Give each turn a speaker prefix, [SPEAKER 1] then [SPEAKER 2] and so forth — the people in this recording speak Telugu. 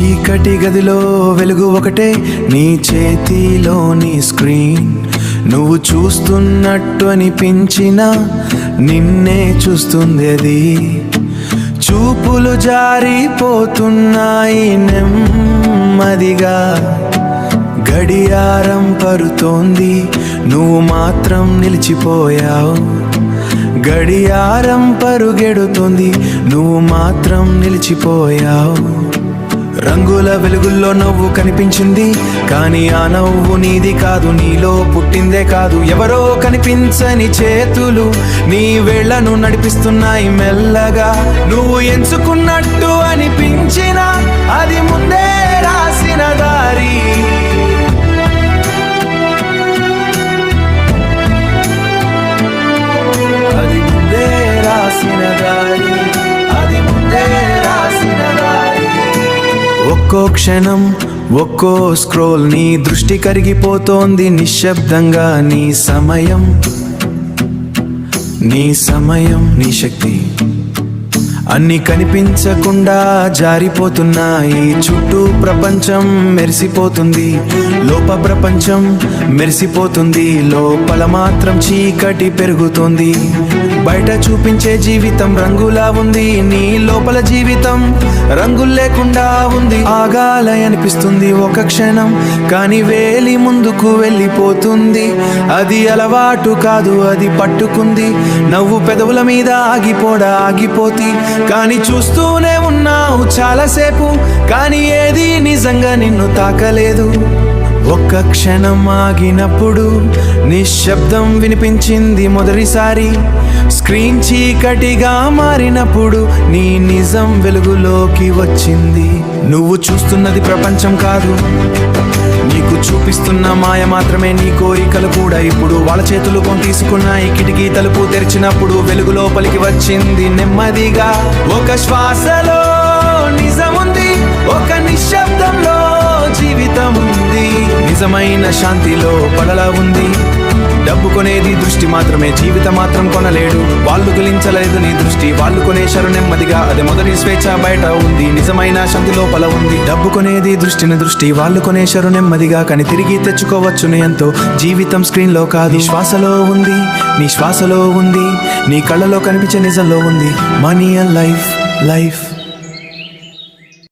[SPEAKER 1] చీకటి గదిలో వెలుగు ఒకటే, నీ చేతిలోని స్క్రీన్. నువ్వు చూస్తున్నట్టు అనిపించిన నిన్నే చూస్తుంది అది. చూపులు జారిపోతున్నాయి నెమ్మదిగా, గడియారం పరుతోంది, నువ్వు మాత్రం నిలిచిపోయావు. గడియారం పరుగెడుతోంది, నువ్వు మాత్రం నిలిచిపోయావు. రంగుల వెలుగుల్లో నవ్వు కనిపించింది, కానీ ఆ నవ్వు నీది కాదు, నీలో పుట్టిందే కాదు. ఎవరో కనిపించని చేతులు నీ వేళ్లను నడిపిస్తున్నాయి మెల్లగా. నువ్వు ఎంచుకున్నట్టు అనిపించిన అది ముందే రాసిన దారి. అది ముందే రాసిన దారి, అది ముందే రాసిన దారి. ఒక్కో క్షణం ఒక్కో స్క్రోల్, నీ దృష్టి కరిగిపోతోంది నిశ్శబ్దంగా. నీ సమయం, నీ సమయం, నీ శక్తి అన్ని కనిపించకుండా జారిపోతున్నాయి. చుట్టూ ప్రపంచం మెరిసిపోతుంది, లోప ప్రపంచం మెరిసిపోతుంది, లోపల మాత్రం చీకటి పెరుగుతుంది. బయట చూపించే జీవితం రంగులా ఉంది, నీ లోపల జీవితం రంగులు లేకుండా ఉంది. ఆగాలి అనిపిస్తుంది ఒక క్షణం, కానీ వేలి ముందుకు వెళ్ళిపోతుంది. అది అలవాటు కాదు, అది పట్టుకుంది. నవ్వు పెదవుల మీద ఆగిపోతి, కానీ చూస్తూనే ఉన్నావు చాలాసేపు, కానీ ఏది నిజంగా నిన్ను తాకలేదు. ఒక్క క్షణం ఆగినప్పుడు నిశ్శబ్దం వినిపించింది మొదటిసారి. స్క్రీన్ చీకటిగా మారినప్పుడు నీ నిజం వెలుగులోకి వచ్చింది. నువ్వు చూస్తున్నది ప్రపంచం కాదు, నీకు చూపిస్తున్న మాయ మాత్రమే. నీ కోరికలు కూడా ఇప్పుడు వాళ్ళ చేతులు కొని తీసుకున్నాయి. కిటికీ తలుపు తెరిచినప్పుడు వెలుగు లోపలికి వచ్చింది నెమ్మదిగా. ఒక శ్వాసలో నిజముంది, ఒక నిశ్శబ్దంలో జీవితం ఉంది. నిజమైన శాంతిలో పడలా ఉంది. డబ్బు కొనేది దృష్టి మాత్రమే, జీవితం మాత్రం కొనలేడు. వాళ్ళు గెలించలేదు నీ దృష్టి, వాళ్ళు కొనేశారు నెమ్మదిగా. అదే మొదటి స్వేచ్ఛ బయట ఉంది, నిజమైన శాంతి లోపల ఉంది. డబ్బు కొనేది దృష్టి, వాళ్ళు కొనేశారు నెమ్మదిగా, కానీ తిరిగి తెచ్చుకోవచ్చును ఎంతో. జీవితం స్క్రీన్ లో కాదు, నీ శ్వాసలో ఉంది, నీ శ్వాసలో ఉంది, నీ కళ్ళలో కనిపించే నిజంలో ఉంది. Money and life.